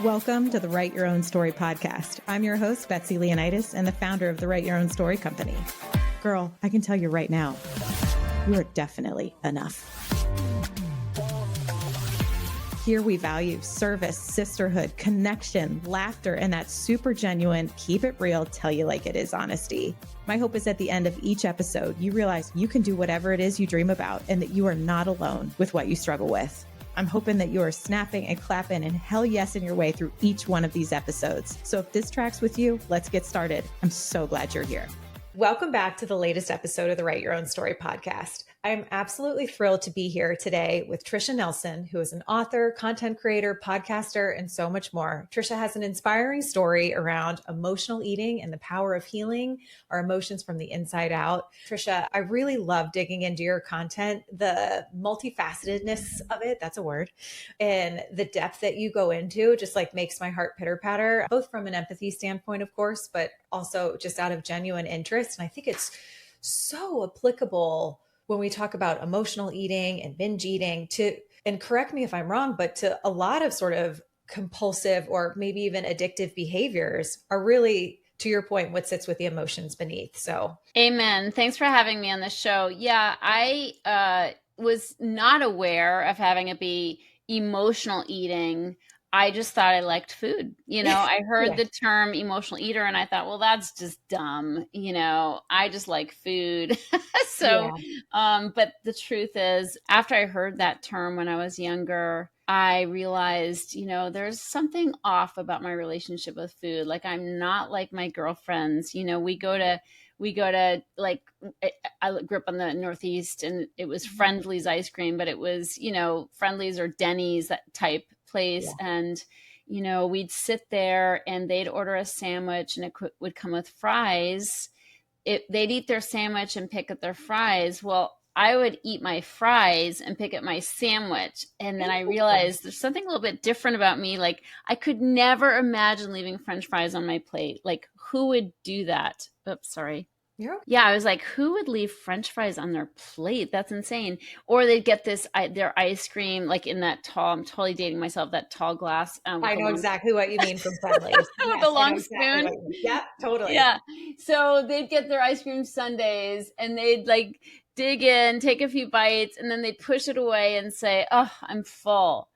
Welcome to the Write Your Own Story podcast. I'm your host, Betsy Leonidas, and the founder of the Write Your Own Story company. Girl, I can tell you right now, you are definitely enough. Here we value service, sisterhood, connection, laughter, and that super genuine, keep it real, tell you like it is honesty. My hope is at the end of each episode, you realize you can do whatever it is you dream about and that you are not alone with what you struggle with. I'm hoping that you are snapping and clapping and hell yes in your way through each one of these episodes. So if this tracks with you, let's get started. I'm so glad you're here. Welcome back to the latest episode of the Write Your Own Story podcast. I'm absolutely thrilled to be here today with Tricia Nelson, who is an author, content creator, podcaster, and so much more. Tricia has an inspiring story around emotional eating and the power of healing our emotions from the inside out. Tricia, I really love digging into your content, the multifacetedness of it, that's a word, and the depth that you go into just like makes my heart pitter patter, both from an empathy standpoint, of course, but also just out of genuine interest. And I think it's so applicable when we talk about emotional eating and binge eating to, and correct me if I'm wrong, but to a lot of sort of compulsive or maybe even addictive behaviors are really, to your point, what sits with the emotions beneath. So amen. Thanks for having me on the show. Yeah, I was not aware of having it be emotional eating. I just thought I liked food. I heard the term emotional eater and I thought, well, that's just dumb. I just like food. But the truth is, after I heard that term when I was younger, I realized, there's something off about my relationship with food. Like, I'm not like my girlfriends. We go to like, I grew up on the Northeast and it was Friendly's ice cream, but it was, Friendly's or Denny's, that type place. Yeah. And, we'd sit there and they'd order a sandwich and it would come with fries. They'd eat their sandwich and pick at their fries. Well, I would eat my fries and pick at my sandwich. And then I realized there's something a little bit different about me. Like, I could never imagine leaving French fries on my plate. Like, who would do that? Oops, sorry. Yeah, I was like, who would leave French fries on their plate? That's insane. Or they'd get their ice cream, like in that tall, I'm totally dating myself, that tall glass. I know exactly what you mean from Friendly's. With the long spoon. Yeah, totally. Yeah. So they'd get their ice cream sundaes and they'd like dig in, take a few bites, and then they'd push it away and say, oh, I'm full.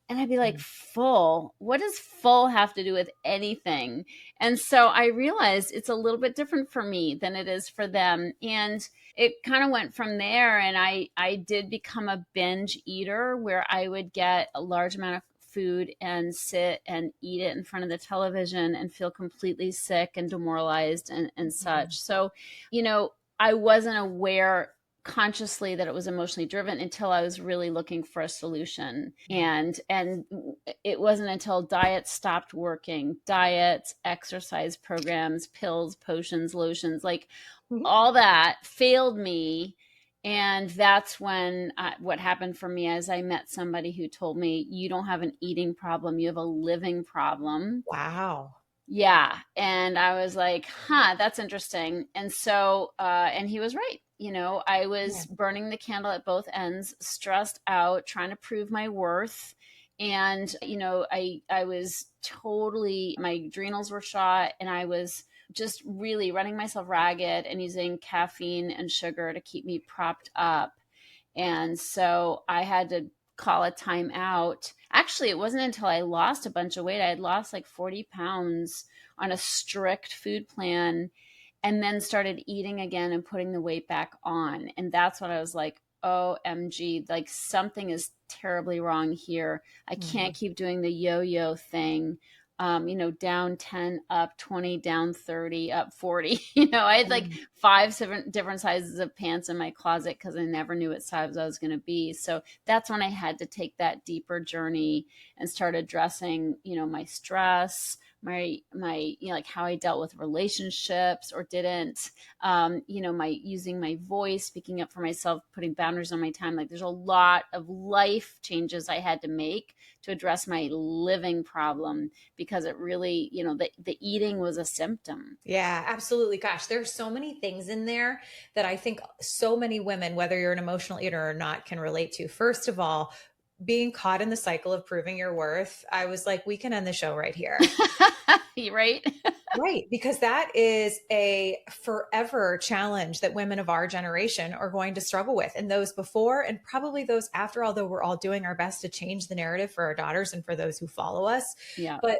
And I'd be like, full? What does full have to do with anything? And so I realized it's a little bit different for me than it is for them. And it kind of went from there. And I did become a binge eater where I would get a large amount of food and sit and eat it in front of the television and feel completely sick and demoralized and such. So, I wasn't aware consciously that it was emotionally driven until I was really looking for a solution. And it wasn't until diets stopped working, diets, exercise programs, pills, potions, lotions, like all that failed me. And that's when what happened for me is I met somebody who told me, you don't have an eating problem, you have a living problem. Wow. Yeah. And I was like, that's interesting. And so, and he was right. I was burning the candle at both ends, stressed out, trying to prove my worth. And, I was totally, my adrenals were shot and I was just really running myself ragged and using caffeine and sugar to keep me propped up. And so I had to call a time out. Actually, it wasn't until I lost a bunch of weight. I had lost like 40 pounds on a strict food plan and then started eating again and putting the weight back on. And that's when I was like, OMG, like something is terribly wrong here. I can't keep doing the yo-yo thing. Down 10, up 20, down 30, up 40. I had like 7 different sizes of pants in my closet because I never knew what size I was going to be. So that's when I had to take that deeper journey and start addressing, my stress, my like how I dealt with relationships or didn't, my using my voice, speaking up for myself, putting boundaries on my time. Like there's a lot of life changes I had to make to address my living problem because it really, the eating was a symptom. Yeah, absolutely. Gosh, there's so many things in there that I think so many women, whether you're an emotional eater or not, can relate to. First of all, being caught in the cycle of proving your worth, I was like, we can end the show right here. Right? Right. Because that is a forever challenge that women of our generation are going to struggle with. And those before and probably those after, although we're all doing our best to change the narrative for our daughters and for those who follow us. Yeah. But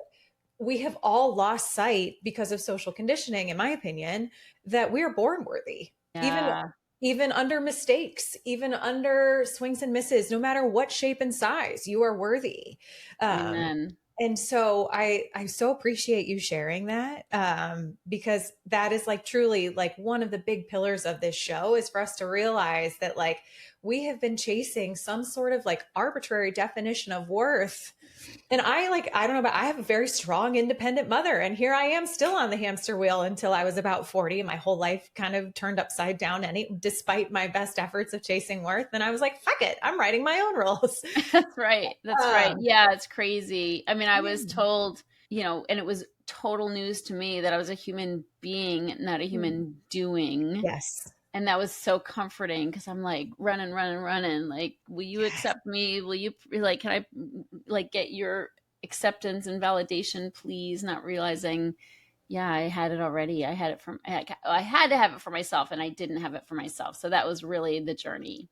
we have all lost sight because of social conditioning, in my opinion, that we are born worthy. Yeah. Even under mistakes, even under swings and misses, no matter what shape and size, you are worthy. Amen. And so I so appreciate you sharing that, because that is like truly like one of the big pillars of this show is for us to realize that like we have been chasing some sort of like arbitrary definition of worth. And I don't know, but I have a very strong independent mother. And here I am still on the hamster wheel until I was about 40. My whole life kind of turned upside down despite my best efforts of chasing worth. And I was like, fuck it, I'm writing my own rules. That's right. That's right. Um, Yeah, it's crazy. I mean, I was yeah. told, and it was total news to me that I was a human being, not a human doing. Yes. And that was so comforting because I'm like running, running, running. Like, will you Yes. accept me? Will you like, can I like get your acceptance and validation, please? Not realizing, yeah, I had it already. I had to have it for myself and I didn't have it for myself. So that was really the journey.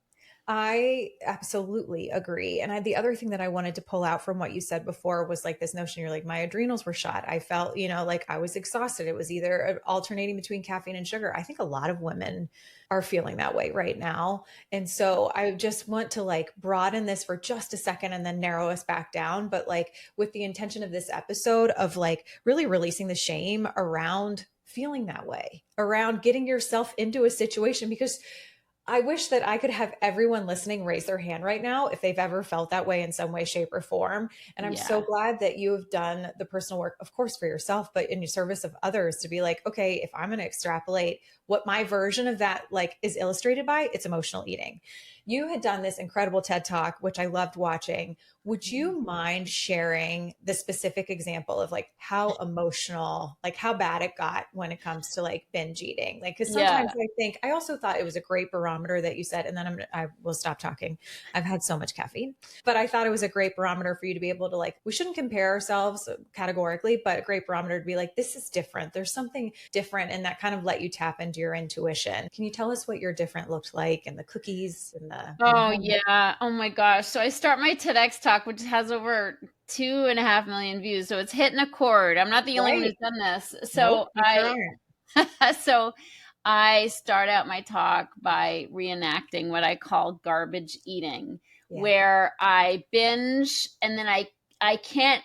I absolutely agree. And the other thing that I wanted to pull out from what you said before was like this notion you're like, my adrenals were shot. I felt, like I was exhausted. It was either alternating between caffeine and sugar. I think a lot of women are feeling that way right now. And so I just want to like broaden this for just a second and then narrow us back down. But like with the intention of this episode of like really releasing the shame around feeling that way, around getting yourself into a situation, because I wish that I could have everyone listening raise their hand right now if they've ever felt that way in some way, shape, or form. And I'm so Yeah. glad that you have done the personal work, of course, for yourself, but in your service of others to be like, okay, if I'm going to extrapolate what my version of that like is illustrated by, it's emotional eating. You had done this incredible TED Talk, which I loved watching. Would you mind sharing the specific example of like how emotional, like how bad it got when it comes to like binge eating? Like, because Yeah. sometimes I think I also thought it was a great barometer that you said, and then I will stop talking. I've had so much caffeine, but I thought it was a great barometer for you to be able to like, we shouldn't compare ourselves categorically, but a great barometer to be like, this is different. There's something different. And that kind of let you tap into your intuition. Can you tell us what your different looked like and the cookies and the Oh honey? yeah. Oh my gosh. So I start my TEDx talk, which has over 2.5 million views. So it's hitting a chord. I'm not the only one Right. who's done this. Nope, you sure aren't. So I start out my talk by reenacting what I call garbage eating, Yeah. where I binge and then I can't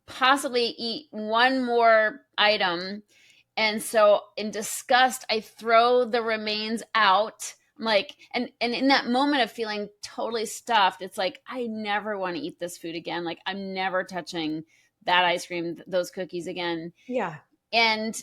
possibly eat one more item. And so in disgust, I throw the remains out. I'm like, and in that moment of feeling totally stuffed, it's like, I never want to eat this food again. Like, I'm never touching that ice cream, those cookies again. Yeah, And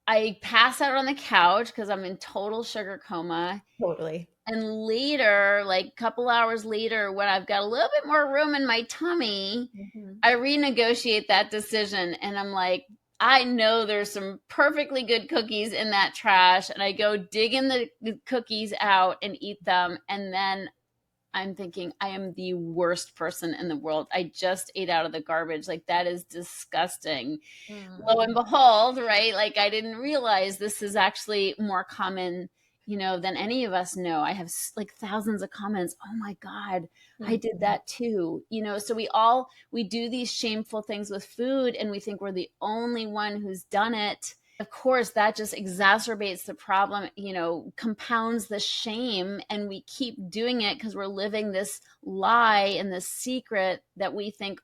I pass out on the couch because I'm in total sugar coma. totally. And later, like a couple hours later, when I've got a little bit more room in my tummy, Mhm. I renegotiate that decision. And I'm like, I know there's some perfectly good cookies in that trash. And I go digging the cookies out and eat them. And then I'm thinking, I am the worst person in the world. I just ate out of the garbage. Like, that is disgusting. Lo and Mm. behold, right? Like, I didn't realize this is actually more common, than any of us know. I have like thousands of comments. Oh my God, I did Mhm. that too. So we do these shameful things with food and we think we're the only one who's done it. Of course, that just exacerbates the problem, compounds the shame, and we keep doing it because we're living this lie and this secret that we think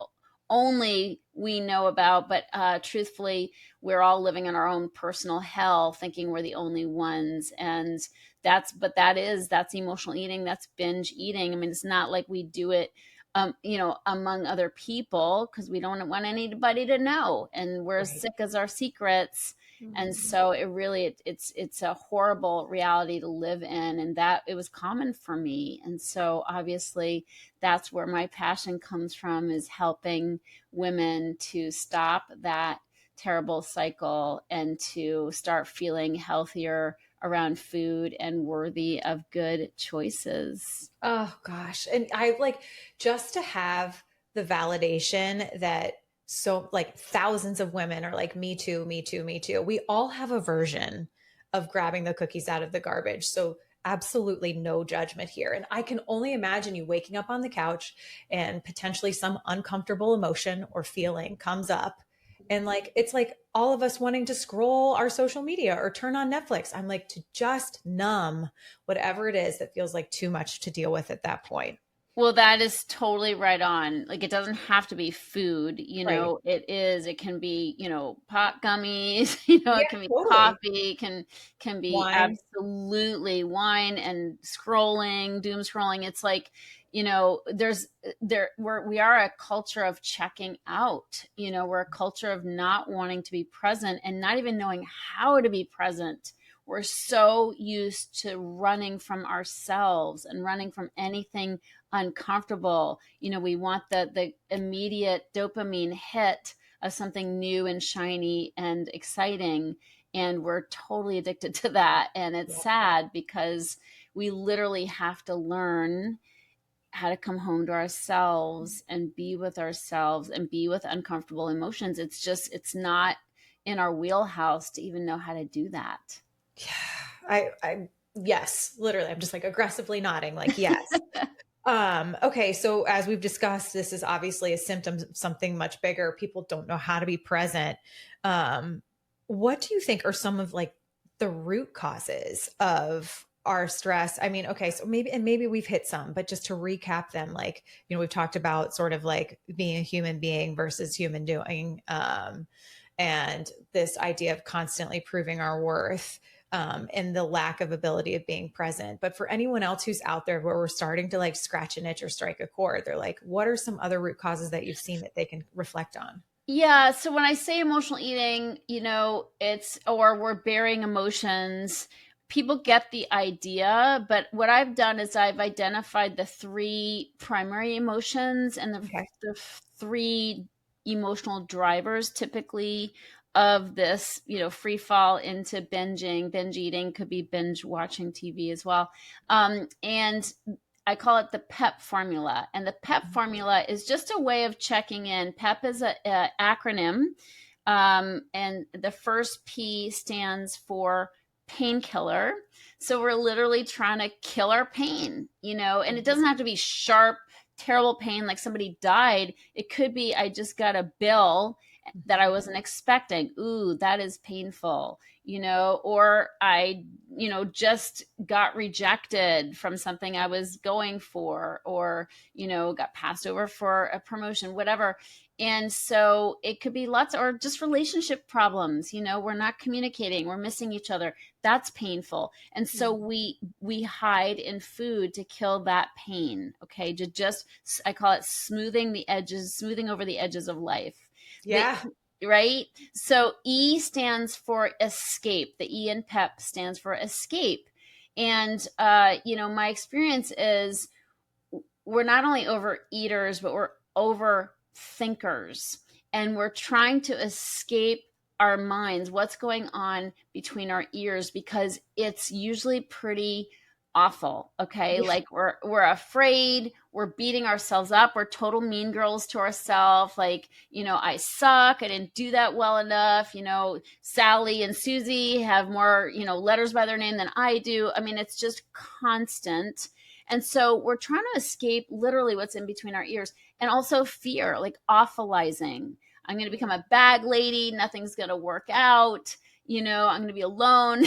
only we know about. But truthfully, we're all living in our own personal hell, thinking we're the only ones. And that's emotional eating. That's binge eating. I mean, it's not like we do it, among other people because we don't want anybody to know, and we're as Right. sick as our secrets. And Mhm. so it's a horrible reality to live in, and that it was common for me. And so obviously that's where my passion comes from, is helping women to stop that terrible cycle and to start feeling healthier around food and worthy of good choices. Oh gosh. And I like just to have the validation that so like thousands of women are like, me too, me too, me too. We all have a version of grabbing the cookies out of the garbage. So absolutely no judgment here. And I can only imagine you waking up on the couch and potentially some uncomfortable emotion or feeling comes up. And like, it's like all of us wanting to scroll our social media or turn on Netflix. I'm like, to just numb whatever it is that feels like too much to deal with at that point. Well, that is totally right on. Like, it doesn't have to be food, Right. it can be, pot gummies, Yeah, it can be totally. coffee, can be Wine. absolutely wine and scrolling, doom scrolling. It's like, we are a culture of checking out. We're a culture of not wanting to be present and not even knowing how to be present. We're so used to running from ourselves and running from anything uncomfortable. We want the immediate dopamine hit of something new and shiny and exciting. And we're totally addicted to that. And it's Yeah. sad because we literally have to learn how to come home to ourselves and be with ourselves and be with uncomfortable emotions. It's not in our wheelhouse to even know how to do that. Yeah. Yes, literally. I'm just like aggressively nodding, like, yes. Okay. So as we've discussed, this is obviously a symptom of something much bigger. People don't know how to be present. Um, what do you think are some of like the root causes of our stress? I mean, okay, so maybe we've hit some, but just to recap them, like, we've talked about sort of like being a human being versus human doing, and this idea of constantly proving our worth, and the lack of ability of being present. But for anyone else who's out there where we're starting to like scratch an itch or strike a chord, they're like, what are some other root causes that you've seen that they can reflect on? Yeah, so when I say emotional eating, or we're burying emotions, people get the idea. But what I've done is I've identified the three primary emotions and Okay. the three emotional drivers typically of this, free fall into binging. Binge eating could be binge watching TV as well. And I call it the PEP formula. And the PEP formula is just a way of checking in. PEP is an acronym. And the first P stands for painkiller. So we're literally trying to kill our pain, and it doesn't have to be sharp, terrible pain like somebody died. It could be, I just got a bill that I wasn't expecting. Ooh, that is painful, or I, just got rejected from something I was going for, or, got passed over for a promotion, whatever. And so it could be lots, or just relationship problems, we're not communicating, we're missing each other. That's painful. And so we hide in food to kill that pain, okay? To just, I call it smoothing over the edges of life. The Yeah. right? So E stands for escape. The E in PEP stands for escape. And my experience is we're not only overeaters, but we're overthinkers. And we're trying to escape our minds, what's going on between our ears, because it's usually pretty awful. Okay. Yeah. Like we're afraid, we're beating ourselves up, we're total mean girls to ourselves. Like, I suck, I didn't do that well enough. Sally and Susie have more, letters by their name than I do. I mean, it's just constant. And so we're trying to escape literally what's in between our ears, and also fear, like awfulizing. I'm going to become a bag lady. Nothing's going to work out. I'm going to be alone.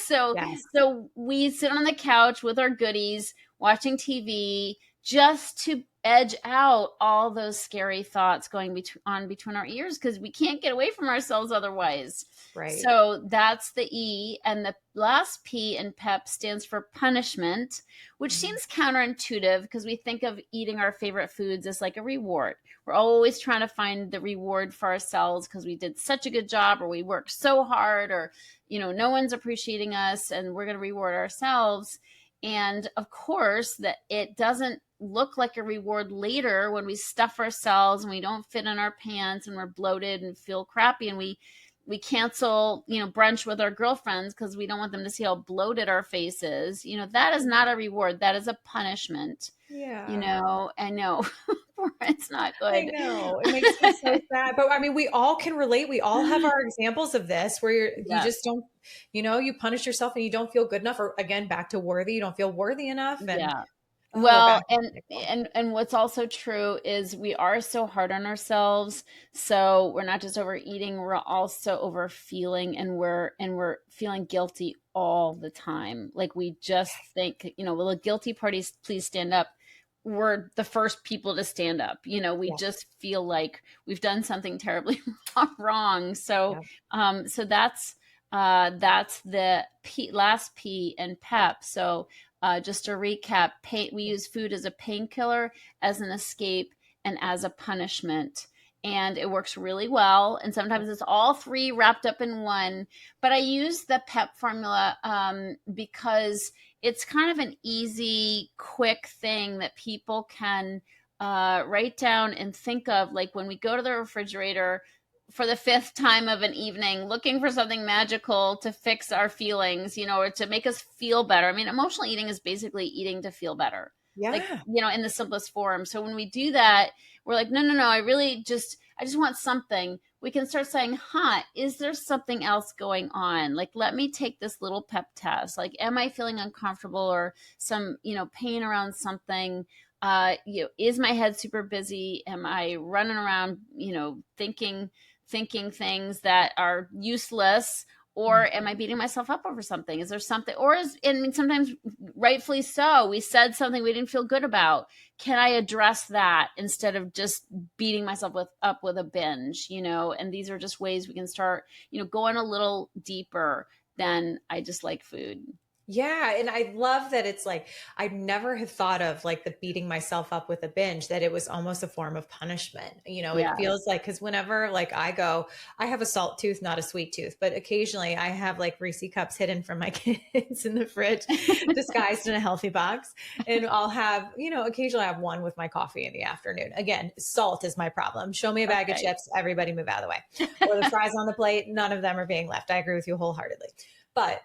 so, Yes. so we sit on the couch with our goodies, watching TV, just to edge out all those scary thoughts going on between our ears, because we can't get away from ourselves otherwise. Right. So that's the E. And the last P in PEP stands for punishment, which seems counterintuitive because we think of eating our favorite foods as like a reward. We're always trying to find the reward for ourselves because we did such a good job, or we worked so hard, or, no one's appreciating us, and we're going to reward ourselves. And of course, that it doesn't look like a reward later when we stuff ourselves and we don't fit in our pants and we're bloated and feel crappy, and we we cancel, brunch with our girlfriends because we don't want them to see how bloated our face is. That is not a reward. That is a punishment. Yeah. I know it's not I good. know. It makes me so sad. But I mean, we all can relate. We all have our examples of this where you Yes. just don't, you punish yourself and you don't feel good enough, or again, back to worthy, you don't feel worthy enough. And Yeah. we're Well, back in and the cycle. and what's also true is we are so hard on ourselves. So we're not just overeating, we're also over feeling, and we're feeling guilty all the time. Like we just think, well, the guilty parties, please stand up. We're the first people to stand up. We Yeah. just feel like we've done something terribly wrong. So Yeah. so that's the last P in PEP. So just to recap, we use food as a painkiller, as an escape, and as a punishment. And it works really well. And sometimes it's all three wrapped up in one. But I use the PEP formula because it's kind of an easy, quick thing that people can write down and think of. Like when we go to the refrigerator for the fifth time of an evening, looking for something magical to fix our feelings, or to make us feel better. I mean, emotional eating is basically eating to feel better, like, Yeah. in the simplest form. So when we do that, we're like, no, I just want something. We can start saying, is there something else going on? Like, let me take this little PEP test. Like, am I feeling uncomfortable or some, pain around something? Is my head super busy? Am I running around, thinking things that are useless, or am I beating myself up over something? Is there something, sometimes rightfully so, we said something we didn't feel good about. Can I address that instead of just beating myself up with a binge, and these are just ways we can start, going a little deeper than I just like food. Yeah. And I love that it's like, I never have thought of like the beating myself up with a binge, that it was almost a form of punishment. It Yeah. feels like, because whenever like I have a salt tooth, not a sweet tooth, but occasionally I have like Reese cups hidden from my kids in the fridge, disguised in a healthy box. And I'll have, occasionally I have one with my coffee in the afternoon. Again, salt is my problem. Show me a bag of Okay. chips, everybody move out of the way. Or the fries on the plate, none of them are being left. I agree with you wholeheartedly. But,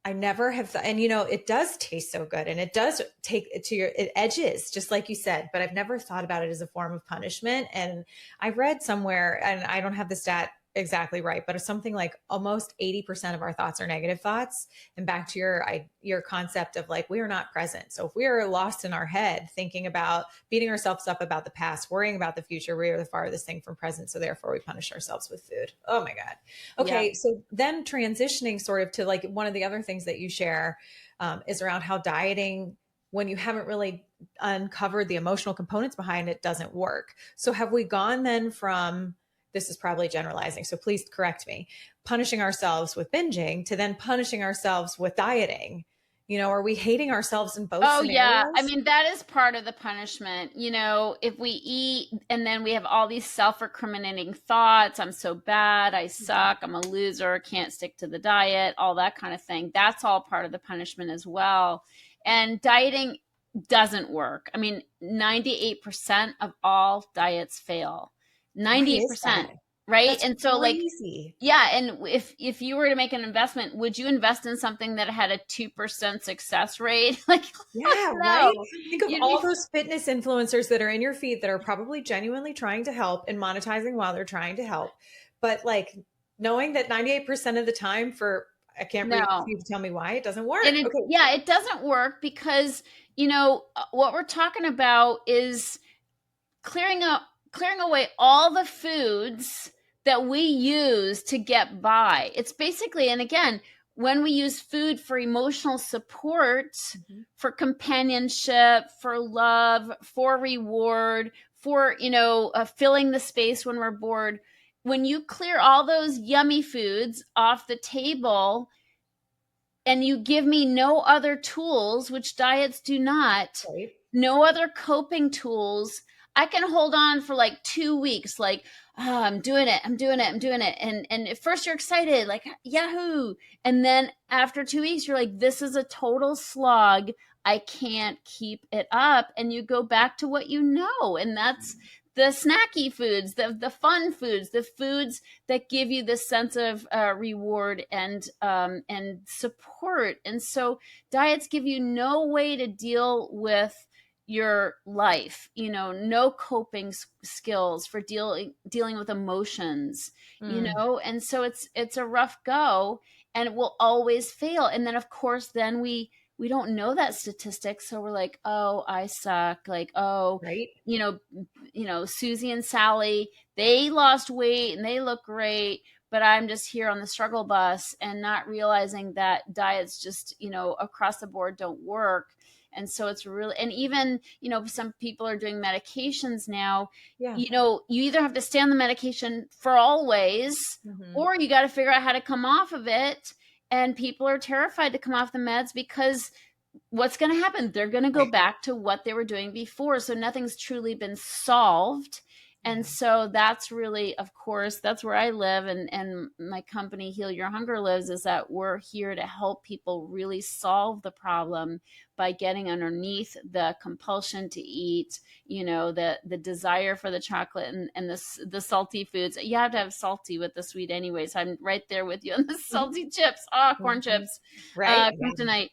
I never have thought, and it does taste so good, and it does take it to it edges, just like you said, but I've never thought about it as a form of punishment. And I read somewhere, and I don't have the stat exactly right, but it's something like almost 80% of our thoughts are negative thoughts. And back to your concept of like, we are not present. So if we are lost in our head, thinking about beating ourselves up about the past, worrying about the future, we are the farthest thing from present. So therefore we punish ourselves with food. Oh my God. Yeah. Okay. So then transitioning sort of to like one of the other things that you share is around how dieting, when you haven't really uncovered the emotional components behind it, doesn't work. So have we gone then from, this is probably generalizing, so please correct me, punishing ourselves with binging to then punishing ourselves with dieting? Are we hating ourselves in both Oh, yeah. I scenarios? mean, that is part of the punishment. If we eat and then we have all these self recriminating thoughts, I'm so bad, I suck, I'm a loser, can't stick to the diet, all that kind of thing. That's all part of the punishment as well. And dieting doesn't work. I mean, 98% of all diets fail. Why is that? 98%, right? That's And so, like, crazy. yeah, and if you were to make an investment, would you invest in something that had a 2% success rate? Like, Yeah, right? no, Think of you'd all be those fitness influencers that are in your feed that are probably genuinely trying to help and monetizing while they're trying to help. But like knowing that 98% of the time I can't read no. you to tell me why it doesn't work. And Okay. it doesn't work because, what we're talking about is clearing away all the foods that we use to get by. It's basically, and again, when we use food for emotional support, Mm-hmm. for companionship, for love, for reward, for filling the space when we're bored, when you clear all those yummy foods off the table and you give me no other tools, which diets do not, Right. no other coping tools, I can hold on for like 2 weeks, like, oh, I'm doing it. And at first you're excited, like, Yahoo. And then after 2 weeks, you're like, this is a total slog. I can't keep it up. And you go back to what you know. And the snacky foods, the fun foods, the foods that give you this sense of reward and support. And so diets give you no way to deal with your life, no coping skills for dealing with emotions, and so it's a rough go, and it will always fail. And then of course then we don't know that statistic, so we're like, oh, I suck, like, oh, right. Susie and Sally, they lost weight and they look great, but I'm just here on the struggle bus, and not realizing that diets just, across the board don't work. And so it's really, and even, some people are doing medications now, you either have to stay on the medication for always, or you got to figure out how to come off of it. And people are terrified to come off the meds because what's going to happen? They're going to go back to what they were doing before. So nothing's truly been solved. And so that's really, of course, that's where I live. And my company, Heal Your Hunger, lives, is that we're here to help people really solve the problem by getting underneath the compulsion to eat, the desire for the chocolate and the salty foods. You have to have salty with the sweet anyway. So I'm right there with you on the salty chips. Oh, corn chips. Right. Kryptonite.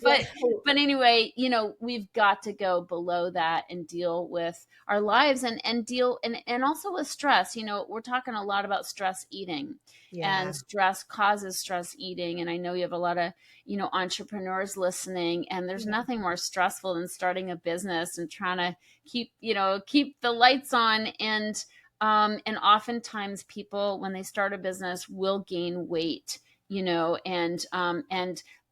But anyway, we've got to go below that and deal with our lives and deal and also with stress. We're talking a lot about stress eating, and stress causes stress eating. And I know you have a lot of, entrepreneurs listening, and there's nothing more stressful than starting a business and trying to keep the lights on. And oftentimes people, when they start a business, will gain weight, and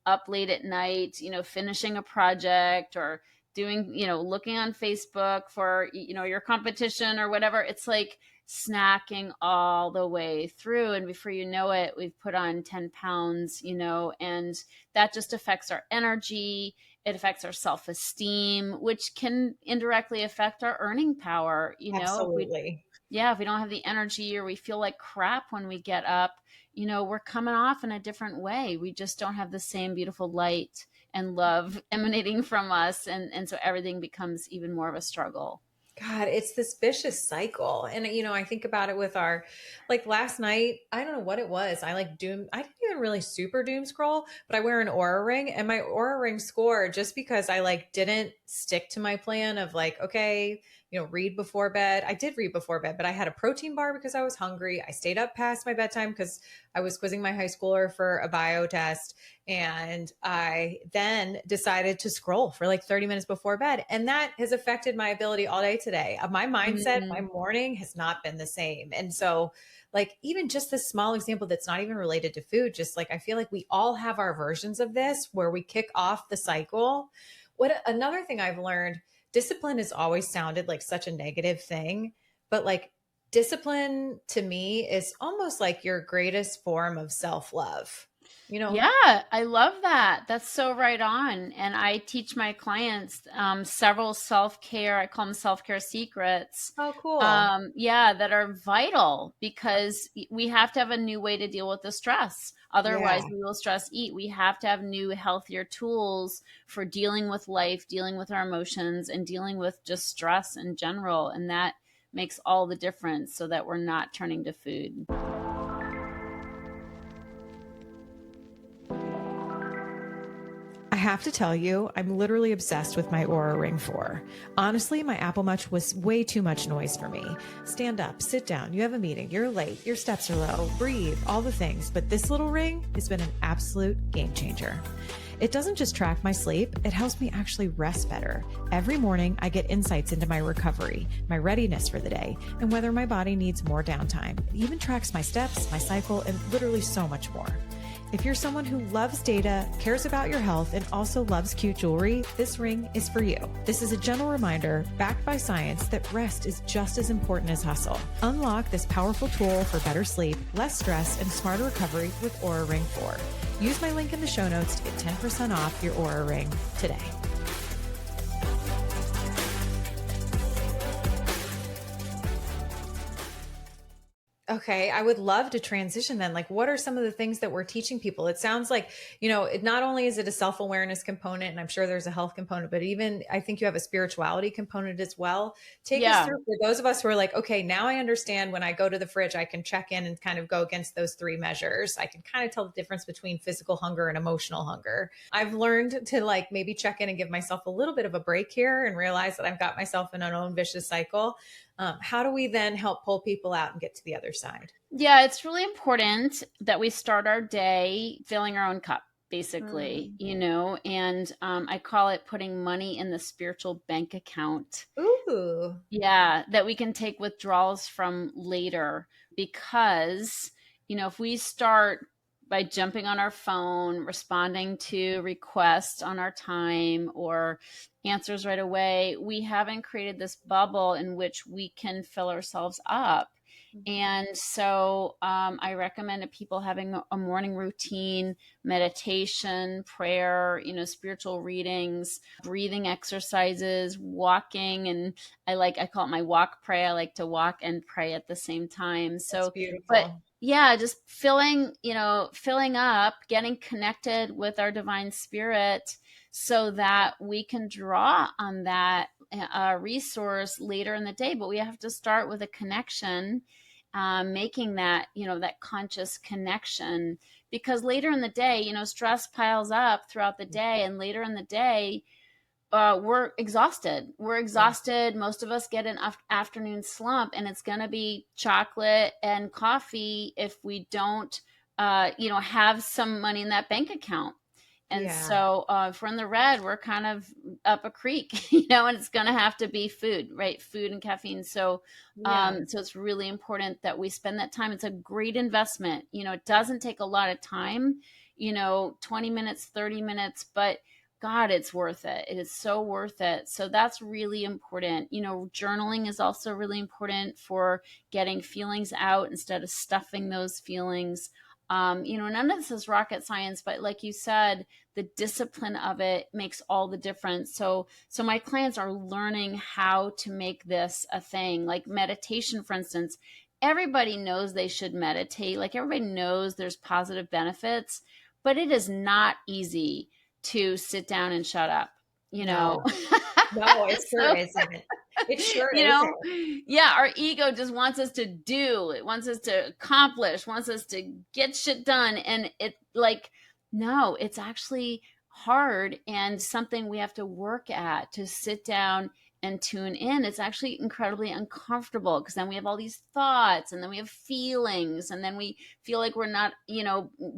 up late at night, finishing a project, or doing, looking on Facebook for, your competition or whatever. It's like snacking all the way through. And before you know it, we've put on 10 pounds, and that just affects our energy. It affects our self-esteem, which can indirectly affect our earning power. Absolutely. If we don't have the energy, or we feel like crap when we get up, we're coming off in a different way. We just don't have the same beautiful light and love emanating from us. And so everything becomes even more of a struggle. God, it's this vicious cycle. And, I think about it with last night, I don't know what it was. I didn't even really super doom scroll, but I wear an Oura ring, and my Oura ring score, just because I didn't stick to my plan of okay, read before bed. I did read before bed, but I had a protein bar because I was hungry. I stayed up past my bedtime because I was quizzing my high schooler for a bio test. And I then decided to scroll for 30 minutes before bed. And that has affected my ability all day today. My mindset, my morning has not been the same. And so even just this small example that's not even related to food, just I feel like we all have our versions of this where we kick off the cycle. Another thing I've learned, discipline has always sounded like such a negative thing, but discipline to me is almost like your greatest form of self-love. Yeah, I love that. That's so right on. And I teach my clients several self-care, I call them self-care secrets. Oh, cool. That are vital, because we have to have a new way to deal with the stress. Otherwise, we will stress eat. We have to have new, healthier tools for dealing with life, dealing with our emotions, and dealing with just stress in general. And that makes all the difference, so that we're not turning to food. I have to tell you, I'm literally obsessed with my Oura Ring 4. Honestly, my Apple Watch was way too much noise for me. Stand up, sit down, you have a meeting, you're late, your steps are low, breathe, all the things. But this little ring has been an absolute game changer. It doesn't just track my sleep, it helps me actually rest better. Every morning, I get insights into my recovery, my readiness for the day, and whether my body needs more downtime. It even tracks my steps, my cycle, and literally so much more. If you're someone who loves data, cares about your health, and also loves cute jewelry, this ring is for you. This is a gentle reminder, backed by science, that rest is just as important as hustle. Unlock this powerful tool for better sleep, less stress, and smarter recovery with Oura Ring 4. Use my link in the show notes to get 10% off your Oura Ring today. Okay, I would love to transition then. Like, what are some of the things that we're teaching people? It sounds like, it not only is it a self-awareness component, and I'm sure there's a health component, but even I think you have a spirituality component as well. Take us Yeah. through for those of us who are like, okay, now I understand when I go to the fridge, I can check in and kind of go against those three measures. I can kind of tell the difference between physical hunger and emotional hunger. I've learned to like maybe check in and give myself a little bit of a break here and realize that I've got myself in an own vicious cycle. How do we then help pull people out and get to the other side? Yeah, it's really important that we start our day filling our own cup, basically, Mm. and I call it putting money in the spiritual bank account. Ooh. Yeah, that we can take withdrawals from later because, if we start by jumping on our phone, responding to requests on our time or answers right away, we haven't created this bubble in which we can fill ourselves up. And so I recommend that people having a morning routine, meditation, prayer, spiritual readings, breathing exercises, walking, and I call it my walk pray. I like to walk and pray at the same time. That's So, but beautiful. yeah, just filling up, getting connected with our divine spirit so that we can draw on that resource later in the day. But we have to start with a connection, making that conscious connection, because later in the day, stress piles up throughout the day, and later in the day, we're exhausted. We're Yeah. exhausted. Most of us get an afternoon slump, and it's going to be chocolate and coffee if we don't, have some money in that bank account. And Yeah. so, if we're in the red, we're kind of up a creek, and it's going to have to be food, right? Food and caffeine. So, Yeah. so it's really important that we spend that time. It's a great investment. It doesn't take a lot of time, 20 minutes, 30 minutes, but God, it's worth it. It is so worth it. So that's really important. Journaling is also really important for getting feelings out instead of stuffing those feelings. None of this is rocket science, but like you said, the discipline of it makes all the difference. So my clients are learning how to make this a thing. Like meditation, for instance, everybody knows they should meditate. Like everybody knows there's positive benefits, but it is not easy to sit down and shut up, you know? No, no, it sure So, isn't. It sure you know, isn't. yeah, our ego just wants us to do, it wants us to accomplish, wants us to get shit done. And no, it's actually hard and something we have to work at, to sit down and tune in. It's actually incredibly uncomfortable because then we have all these thoughts and then we have feelings and then we feel like we're not,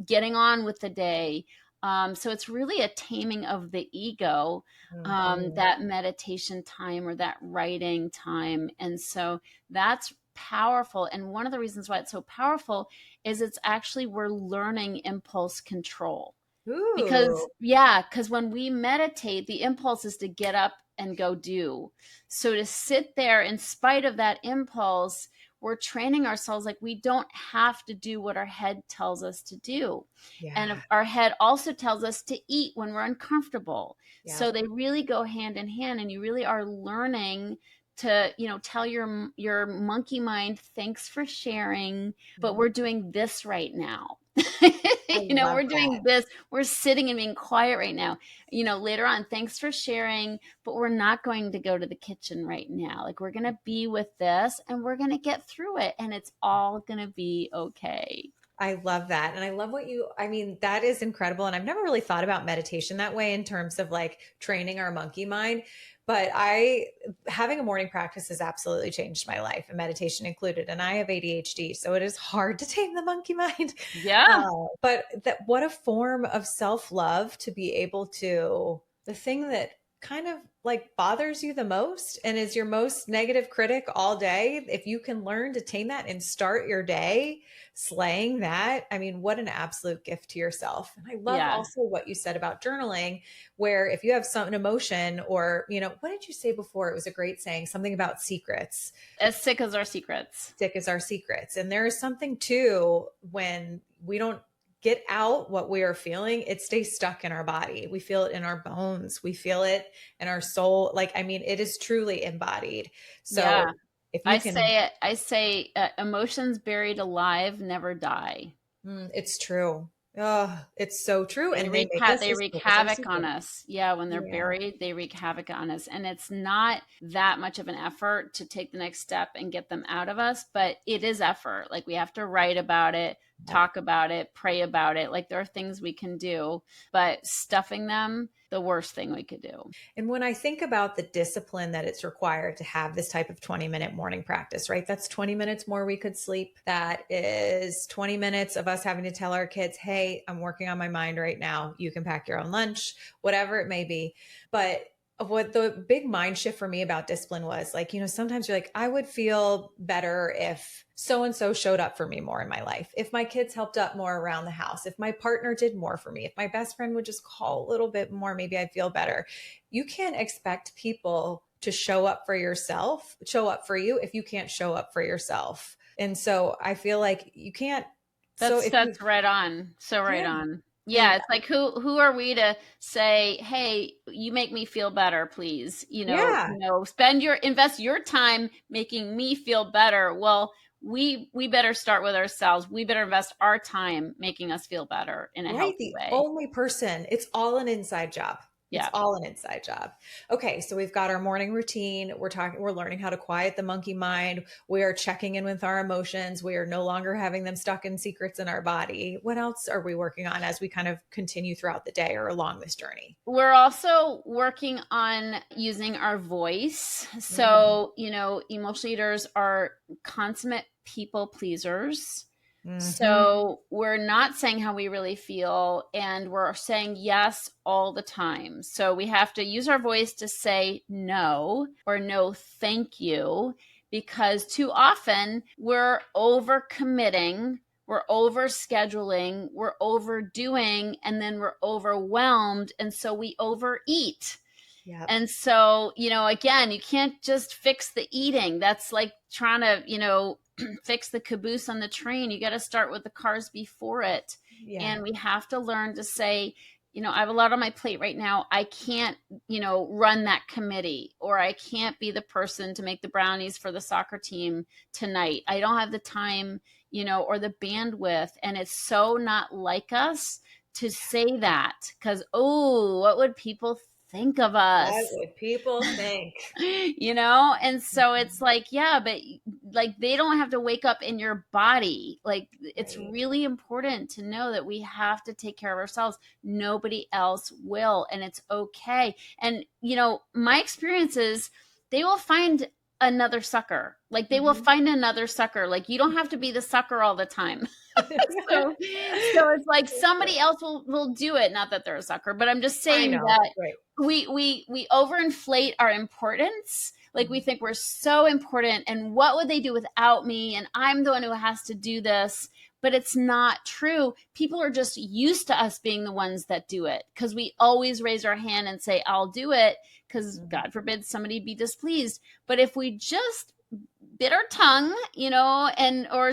getting on with the day. So it's really a taming of the ego, Mhm. that meditation time or that writing time. And so that's powerful. And one of the reasons why it's so powerful is it's actually we're learning impulse control. Because, Ooh. yeah, because when we meditate, the impulse is to get up and go do. So to sit there in spite of that impulse, we're training ourselves like we don't have to do what our head tells us to do. And Yeah. our head also tells us to eat when we're uncomfortable. Yeah. So they really go hand in hand, and you really are learning to, tell your monkey mind, thanks for sharing, but Mhm. we're doing this right now. I love We're that. doing this. We're sitting and being quiet right now. Later on, thanks for sharing, but we're not going to go to the kitchen right now. Like, we're going to be with this and we're going to get through it, and it's all going to be okay. I love that. And I love I mean, that is incredible. And I've never really thought about meditation that way in terms of like training our monkey mind. But having a morning practice has absolutely changed my life, and meditation included. And I have ADHD, so it is hard to tame the monkey mind. Yeah. But what a form of self love to be able to, the thing that kind of like bothers you the most and is your most negative critic all day, if you can learn to tame that and start your day slaying that, I mean, what an absolute gift to yourself. And I love Yeah. also what you said about journaling, where if you have an emotion or, what did you say before? It was a great saying, something about secrets. As sick as our secrets. Sick as our secrets. And there is something too, when we don't get out what we are feeling, it stays stuck in our body. We feel it in our bones. We feel it in our soul. Like, I mean, it is truly embodied. So Yeah. If you can, I say emotions buried alive never die. it's true. Oh, it's so true. They And they wreak make us they just wreak focus on the havoc on super. us. Yeah, when they're Yeah. buried, they wreak havoc on us. And it's not that much of an effort to take the next step and get them out of us, but it is effort. Like we have to write about it, Yep. talk about it, pray about it. Like there are things we can do, but stuffing them, the worst thing we could do. And when I think about the discipline that it's required to have this type of 20-minute morning practice, right? That's 20 minutes more we could sleep. That is 20 minutes of us having to tell our kids, hey, I'm working on my mind right now. You can pack your own lunch, whatever it may be. But what the big mind shift for me about discipline was like, sometimes you're like, I would feel better if so and so showed up for me more in my life, if my kids helped up more around the house, if my partner did more for me, if my best friend would just call a little bit more, maybe I'd feel better. You can't expect people to show up for you if you can't show up for yourself. And so I feel like you can't. So if you, That's right on. So right yeah, on. and Yeah, it's like who are we to say, "Hey, you make me feel better, please." yeah, Invest your time making me feel better. Well, we better start with ourselves. We better invest our time making us feel better in a right. healthy The way. only person, it's all an inside job. It's Yeah. all an inside job. Okay, so we've got our morning routine. We're learning how to quiet the monkey mind. We are checking in with our emotions. We are no longer having them stuck in secrets in our body. What else are we working on as we kind of continue throughout the day or along this journey? We're also working on using our voice. Mm, So, emotional eaters are consummate people pleasers. mm-hmm. So we're not saying how we really feel, and we're saying yes all the time. So we have to use our voice to say no or no, thank you, because too often we're over committing, we're over scheduling, we're overdoing, and then we're overwhelmed. And so we overeat. Yep. And so, again, you can't just fix the eating. That's like trying to, fix the caboose on the train. You got to start with the cars before it. Yeah. And we have to learn to say, I have a lot on my plate right now. I can't, run that committee, or I can't be the person to make the brownies for the soccer team tonight. I don't have the time, or the bandwidth. And it's so not like us to say that because, oh, what would people think of What us? would people think? And so it's like, yeah, but like they don't have to wake up in your body. Like it's Right. really important to know that we have to take care of ourselves. Nobody else will, and it's okay. And my experience is they will find another sucker. Like they will Mm-hmm. find another sucker. Like you don't have to be the sucker all the time. So it's like somebody else will do it. Not that they're a sucker, but I'm just I saying know. that Right. we overinflate our importance. Like we Mhm. think we're so important, and what would they do without me? And I'm the one who has to do this. But it's not true. People are just used to us being the ones that do it because we always raise our hand and say, I'll do it, because Mhm. God forbid somebody be displeased. But if we just bit our tongue, or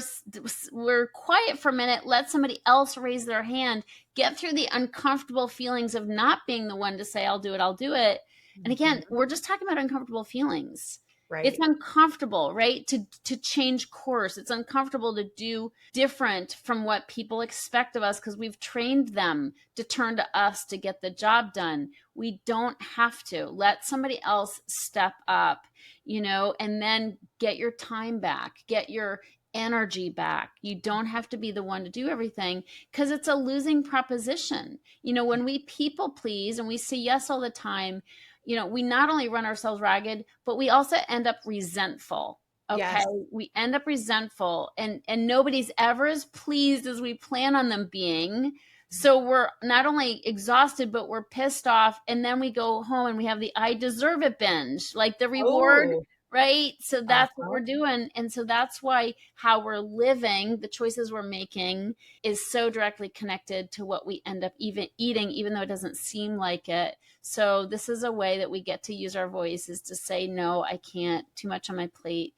we're quiet for a minute, let somebody else raise their hand, get through the uncomfortable feelings of not being the one to say, I'll do it, I'll do it. And again, Mhm. we're just talking about uncomfortable feelings. It's Right. uncomfortable, right? To change course. It's uncomfortable to do different from what people expect of us because we've trained them to turn to us to get the job done. We don't have to. Let somebody else step up, and then get your time back, get your energy back. You don't have to be the one to do everything because it's a losing proposition. When we people please and we say yes all the time, we not only run ourselves ragged, but we also end up resentful. Okay. Yes. We end up resentful, and nobody's ever as pleased as we plan on them being. So we're not only exhausted, but we're pissed off. And then we go home and we have the I deserve it binge, like the reward, Oh, right? So that's what uh-huh. we're doing. And so that's why how we're living, the choices we're making is so directly connected to what we end up even eating, even though it doesn't seem like it. So this is a way that we get to use our voice is to say, no, I can't, too much on my plate.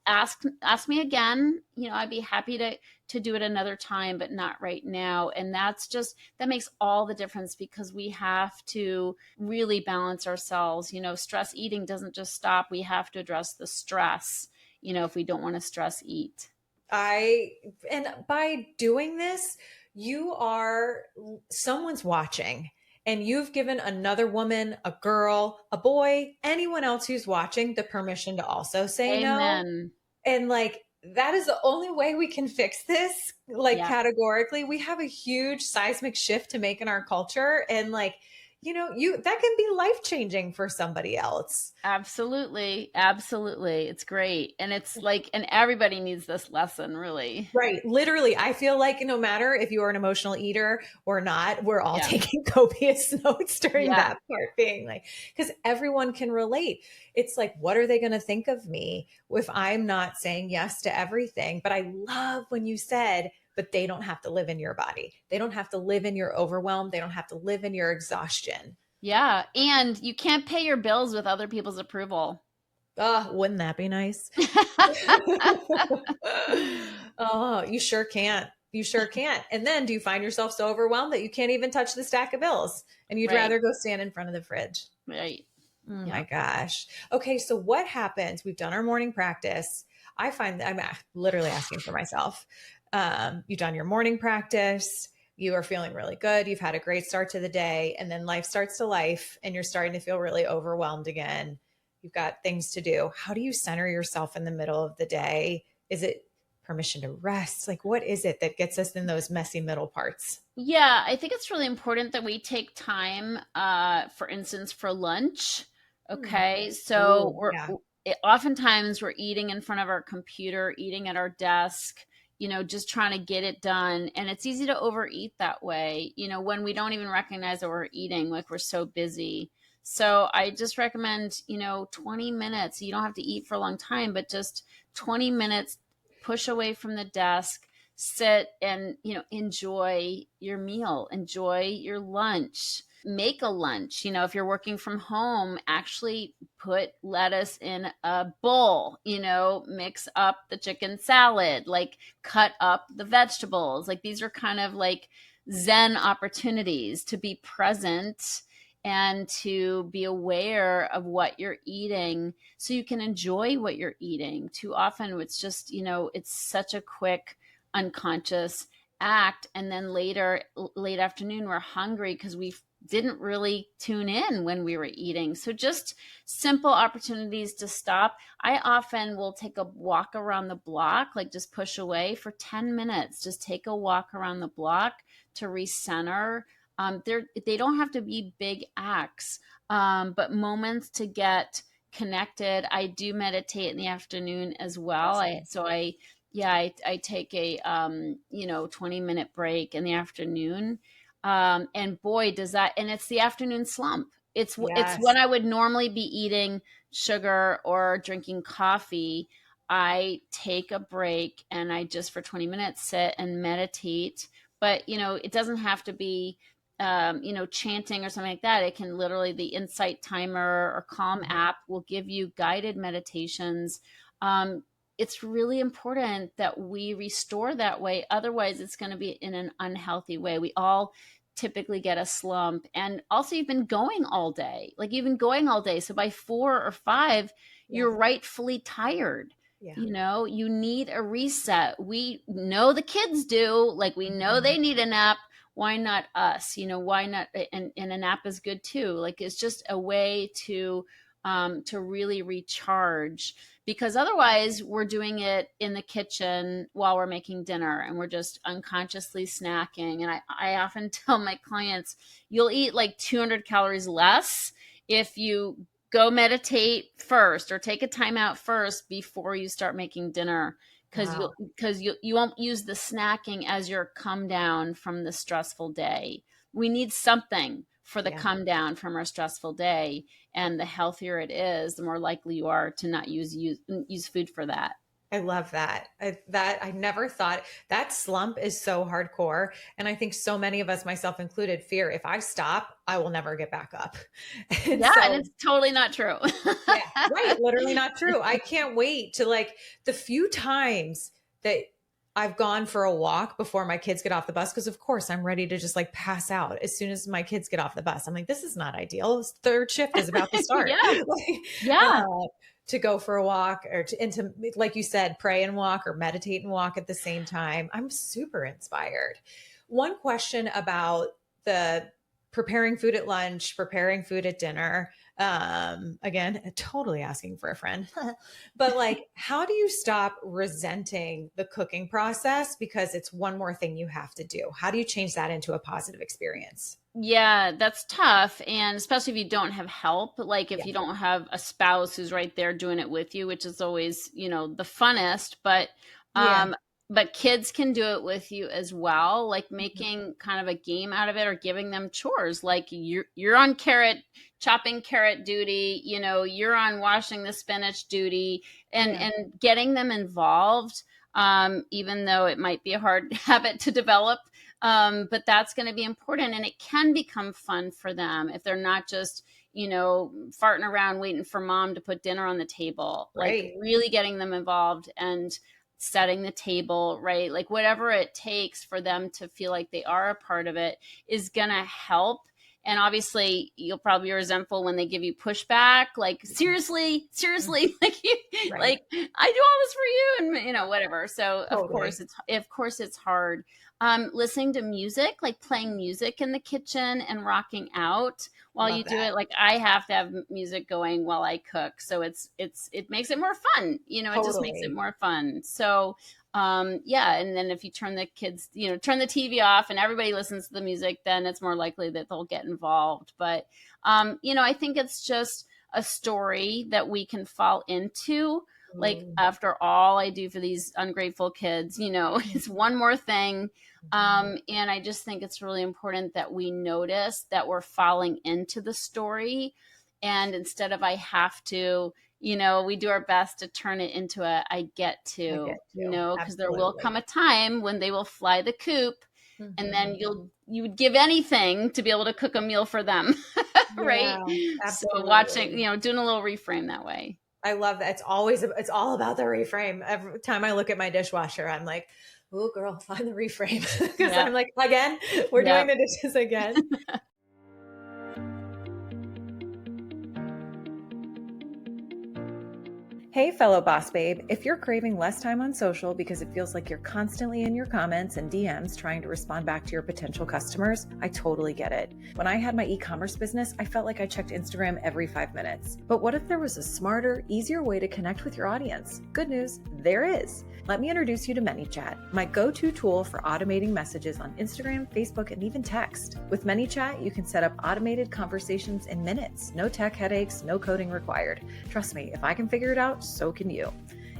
Ask me again. I'd be happy to do it another time, but not right now. And that makes all the difference because we have to really balance ourselves. Stress eating doesn't just stop. We have to address the stress, if we don't want to stress eat. And by doing this, someone's watching, and you've given another woman, a girl, a boy, anyone else who's watching the permission to also say no. Amen. And like, that is the only way we can fix this. Like, Yeah. categorically, we have a huge seismic shift to make in our culture. And like, that can be life-changing for somebody else. Absolutely. Absolutely. It's great. And it's like, and everybody needs this lesson, really. Right. Literally, I feel like no matter if you are an emotional eater or not, we're all Yeah. taking copious notes during Yeah. that part, being like, because everyone can relate. It's like, what are they going to think of me if I'm not saying yes to everything? But I love when you said, but they don't have to live in your body. They don't have to live in your overwhelm. They don't have to live in your exhaustion. Yeah. And you can't pay your bills with other people's approval. Oh, wouldn't that be nice? Oh, you sure can't. You sure can't. And then do you find yourself so overwhelmed that you can't even touch the stack of bills and you'd Right. rather go stand in front of the fridge? Right. Oh Yeah. my gosh. Okay. So what happens? We've done our morning practice. I find that I'm literally asking for myself. You've done your morning practice. You are feeling really good. You've had a great start to the day, and then life starts to life and you're starting to feel really overwhelmed again. You've got things to do. How do you center yourself in the middle of the day? Is it permission to rest? Like, what is it that gets us in those messy middle parts? Yeah, I think it's really important that we take time, for instance, for lunch. Okay, so Ooh, yeah. oftentimes we're eating in front of our computer, eating at our desk, just trying to get it done. And it's easy to overeat that way, when we don't even recognize that we're eating, like we're so busy. So I just recommend, 20 minutes. You don't have to eat for a long time, but just 20 minutes, push away from the desk, sit and, enjoy your meal, enjoy your lunch. Make a lunch. If you're working from home, actually put lettuce in a bowl, mix up the chicken salad, like cut up the vegetables. Like, these are kind of like Zen opportunities to be present and to be aware of what you're eating so you can enjoy what you're eating. Too often it's just, it's such a quick unconscious act, and then later, late afternoon, we're hungry because we didn't really tune in when we were eating. So just simple opportunities to stop. I often will take a walk around the block, like just push away for 10 minutes. Just take a walk around the block to recenter. They don't have to be big acts, but moments to get connected. I do meditate in the afternoon as well. I take a 20-minute break in the afternoon. And boy, does that, and it's the afternoon slump. It's Yes. when I would normally be eating sugar or drinking coffee. I take a break and I just for 20 minutes sit and meditate. But it doesn't have to be chanting or something like that. It can literally, the Insight Timer or Calm app will give you guided meditations. It's really important that we restore that way. Otherwise, it's going to be in an unhealthy way. We all typically get a slump. And also, you've been going all day. So by 4 or 5, you're rightfully tired. Yeah. You need a reset. We know the kids do. Like, we know they need a nap. Why not us? Why not? And a nap is good too. Like, it's just a way to really recharge, because otherwise we're doing it in the kitchen while we're making dinner and we're just unconsciously snacking. And I often tell my clients, you'll eat like 200 calories less if you go meditate first or take a time out first before you start making dinner, because you won't use the snacking as your come down from the stressful day. We need something for the come down from our stressful day, and the healthier it is, the more likely you are to not use food for that. I love that. I never thought that slump is so hardcore. And I think so many of us, myself included, fear if I stop, I will never get back up. And it's totally not true. Yeah, right. Literally not true. I can't wait to, like, the few times that I've gone for a walk before my kids get off the bus, because of course I'm ready to just like pass out as soon as my kids get off the bus. I'm like, this is not ideal. This third shift is about to start. Yeah. to go for a walk or to, like you said, pray and walk or meditate and walk at the same time. I'm super inspired. One question about the preparing food at lunch, preparing food at dinner. Again, totally asking for a friend, but like, how do you stop resenting the cooking process because it's one more thing you have to do? How do you change that into a positive experience? Yeah, that's tough. And especially if you don't have help, like if Yeah. you don't have a spouse who's right there doing it with you, which is always, the funnest, Yeah. um, but kids can do it with you as well, like Mhm. making kind of a game out of it or giving them chores. Like you're on chopping carrot duty, you're on washing the spinach duty and Yeah. getting them involved, even though it might be a hard habit to develop, but that's going to be important, and it can become fun for them if they're not just, farting around waiting for mom to put dinner on the table, like Right. really getting them involved and setting the table, right? Like whatever it takes for them to feel like they are a part of it is going to help. And obviously you'll probably be resentful when they give you pushback, like seriously, like Right. like I do all this for you, and whatever. So Totally. of course it's hard. Listening to music, like playing music in the kitchen and rocking out while Love you do that. it. Like I have to have music going while I cook, so it makes it more fun. It just makes it Totally. more fun. So yeah, and then if you turn the kids, turn the TV off and everybody listens to the music, then it's more likely that they'll get involved. But I think it's just a story that we can fall into. Like Mm. after all I do for these ungrateful kids, it's one more thing. Mhm. And I just think it's really important that we notice that we're falling into the story. And instead of I have to, we do our best to turn it into a I get I to, get you. because there will Absolutely. come a time when they will fly the coop, and then Mhm. you would give anything to be able to cook a meal for them. Right? Yeah, So watching, absolutely. doing a little reframe that way. I love that. It's all about the reframe. Every time I look at my dishwasher, I'm like, "Oh, girl, find the reframe," because Yep. I'm like, again, we're doing Yep. the dishes again. Hey, fellow boss babe, if you're craving less time on social because it feels like you're constantly in your comments and DMs trying to respond back to your potential customers, I totally get it. When I had my e-commerce business, I felt like I checked Instagram every 5 minutes. But what if there was a smarter, easier way to connect with your audience? Good news, there is. Let me introduce you to ManyChat, my go-to tool for automating messages on Instagram, Facebook, and even text. With ManyChat, you can set up automated conversations in minutes. No tech headaches, no coding required. Trust me, if I can figure it out, so can you.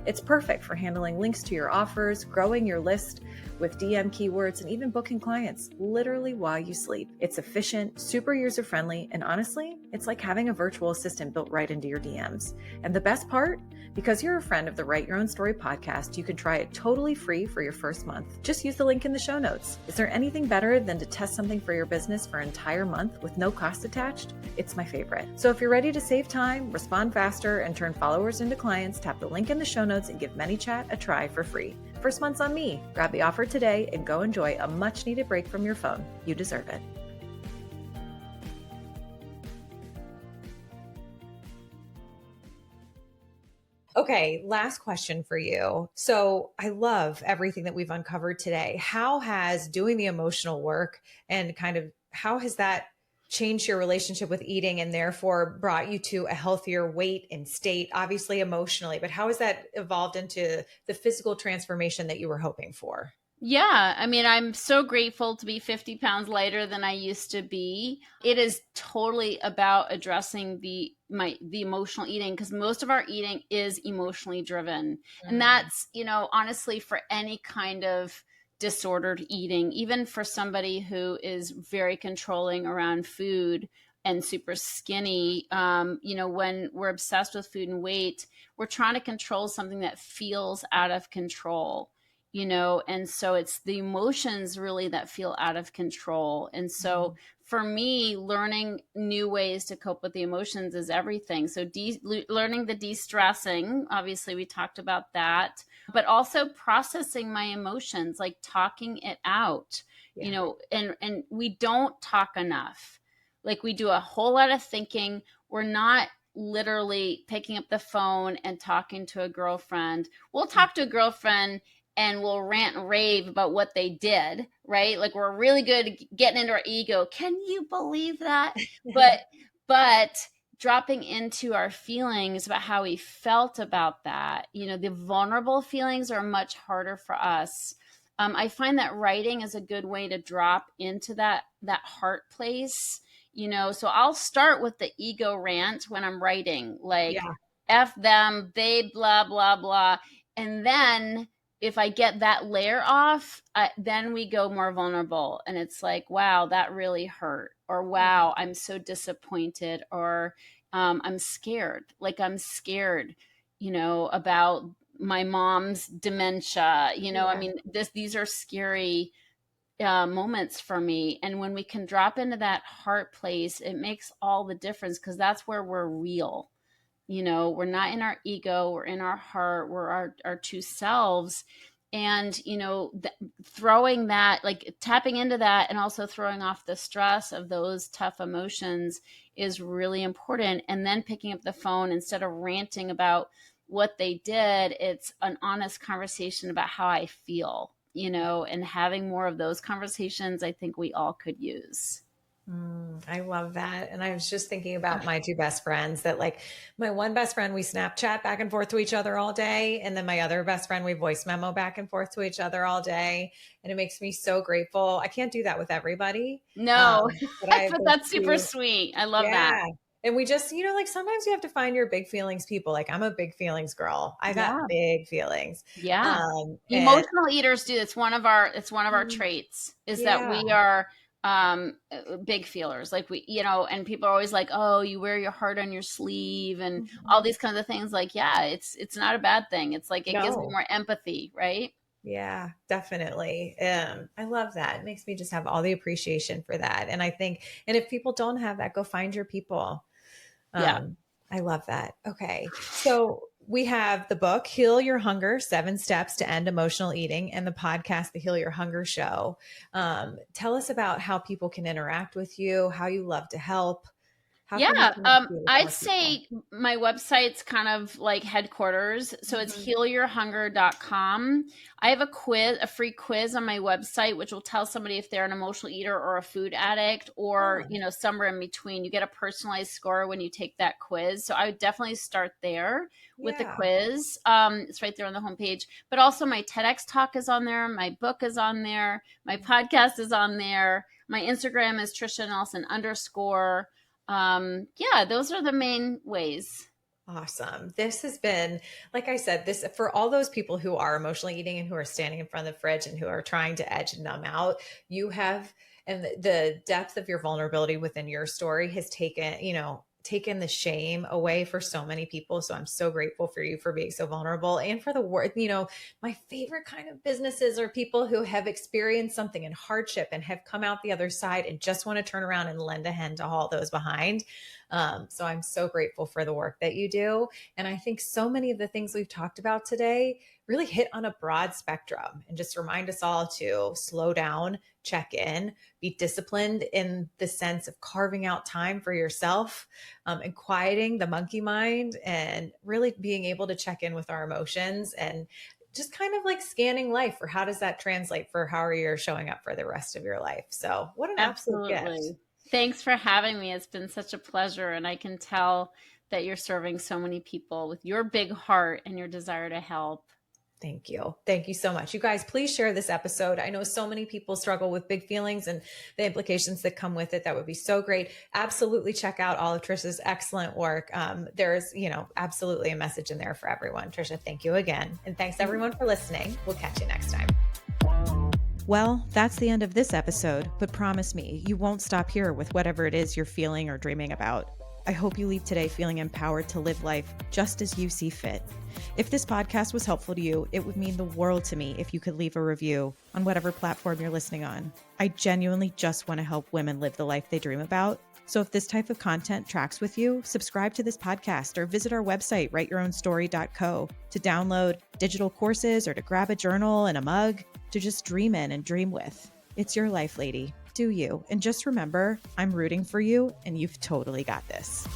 It's perfect for handling links to your offers, growing your list with DM keywords, and even booking clients literally while you sleep. It's efficient, super user-friendly, and honestly, it's like having a virtual assistant built right into your DMs. And the best part? Because you're a friend of the Write Your Own Story podcast, you can try it totally free for your first month. Just use the link in the show notes. Is there anything better than to test something for your business for an entire month with no cost attached? It's my favorite. So if you're ready to save time, respond faster, and turn followers into clients, tap the link in the show notes and give ManyChat a try for free. First month's on me. Grab the offer today and go enjoy a much needed break from your phone. You deserve it. Okay, last question for you. So I love everything that we've uncovered today. How has doing the emotional work and kind of how has that changed your relationship with eating and therefore brought you to a healthier weight and state, obviously emotionally, but how has that evolved into the physical transformation that you were hoping for? Yeah, I mean, I'm so grateful to be 50 pounds lighter than I used to be. It is totally about addressing the emotional eating, because most of our eating is emotionally driven. And Mm, that's, honestly, for any kind of disordered eating, even for somebody who is very controlling around food and super skinny, when we're obsessed with food and weight, we're trying to control something that feels out of control, and so it's the emotions really that feel out of control. And so mm, for me, learning new ways to cope with the emotions is everything. So learning the de-stressing, obviously we talked about that, but also processing my emotions, like talking it out, yeah. and we don't talk enough. Like we do a whole lot of thinking. We're not literally picking up the phone and talking to a girlfriend. We'll talk to a girlfriend and we'll rant and rave about what they did, right? Like we're really good at getting into our ego. Can you believe that? But dropping into our feelings about how we felt about that, the vulnerable feelings are much harder for us. I find that writing is a good way to drop into that heart place, so I'll start with the ego rant when I'm writing, like, Yeah. F them, they blah, blah, blah. And then if I get that layer off, then we go more vulnerable. And it's like, wow, that really hurt. Or, wow, I'm so disappointed. Or I'm scared. Like, I'm scared, about my mom's dementia. I mean, these are scary moments for me. And when we can drop into that heart place, it makes all the difference, because that's where we're real. We're not in our ego, we're in our heart, we're our true selves. And, throwing that, like tapping into that and also throwing off the stress of those tough emotions is really important. And then picking up the phone, instead of ranting about what they did, it's an honest conversation about how I feel, and having more of those conversations, I think we all could use. I love that. And I was just thinking about my two best friends, that like my one best friend, we Snapchat back and forth to each other all day. And then my other best friend, we voice memo back and forth to each other all day. And it makes me so grateful. I can't do that with everybody. No, but that's super sweet. I love that. And we just, like sometimes you have to find your big feelings people. Like I'm a big feelings girl. I got big feelings. Yeah. Emotional eaters do. It's one of our traits, is that we are big feelers. Like and people are always like, oh, you wear your heart on your sleeve and all these kinds of things. Like, yeah, it's not a bad thing. It's like, it gives me more empathy, right? Yeah, definitely. I love that. It makes me just have all the appreciation for that. And I think, and if people don't have that, go find your people. I love that. Okay. So we have the book, Heal Your Hunger, 7 Steps to End Emotional Eating, and the podcast, The Heal Your Hunger Show. Tell us about how people can interact with you, how you love to help. I'd say my website's kind of like headquarters. So it's healyourhunger.com. I have a free quiz on my website, which will tell somebody if they're an emotional eater or a food addict, or, somewhere in between. You get a personalized score when you take that quiz. So I would definitely start there with the quiz. It's right there on the homepage. But also my TEDx talk is on there. My book is on there. My podcast is on there. My Instagram is Tricia Nelson _. Those are the main ways. Awesome. This has been, like I said, this for all those people who are emotionally eating and who are standing in front of the fridge and who are trying to edge and numb out, you have, and the depth of your vulnerability within your story has taken the shame away for so many people. So I'm so grateful for you for being so vulnerable, and for the work. My favorite kind of businesses are people who have experienced something in hardship and have come out the other side and just want to turn around and lend a hand to haul those behind. So I'm so grateful for the work that you do. And I think so many of the things we've talked about today really hit on a broad spectrum, and just remind us all to slow down, check in, be disciplined in the sense of carving out time for yourself, and quieting the monkey mind, and really being able to check in with our emotions, and just kind of like scanning life for how does that translate for how are you showing up for the rest of your life. So what an absolute gift. Thanks for having me. It's been such a pleasure. And I can tell that you're serving so many people with your big heart and your desire to help. Thank you. Thank you so much. You guys, please share this episode. I know so many people struggle with big feelings and the implications that come with it. That would be so great. Absolutely check out all of Tricia's excellent work. There's, absolutely a message in there for everyone. Tricia, thank you again. And thanks everyone for listening. We'll catch you next time. Well, that's the end of this episode, but promise me, you won't stop here with whatever it is you're feeling or dreaming about. I hope you leave today feeling empowered to live life just as you see fit. If this podcast was helpful to you, it would mean the world to me if you could leave a review on whatever platform you're listening on. I genuinely just want to help women live the life they dream about. So if this type of content tracks with you, subscribe to this podcast or visit our website, writeyourownsstory.co, to download digital courses or to grab a journal and a mug to just dream in and dream with. It's your life, lady. Do you. And just remember, I'm rooting for you and you've totally got this.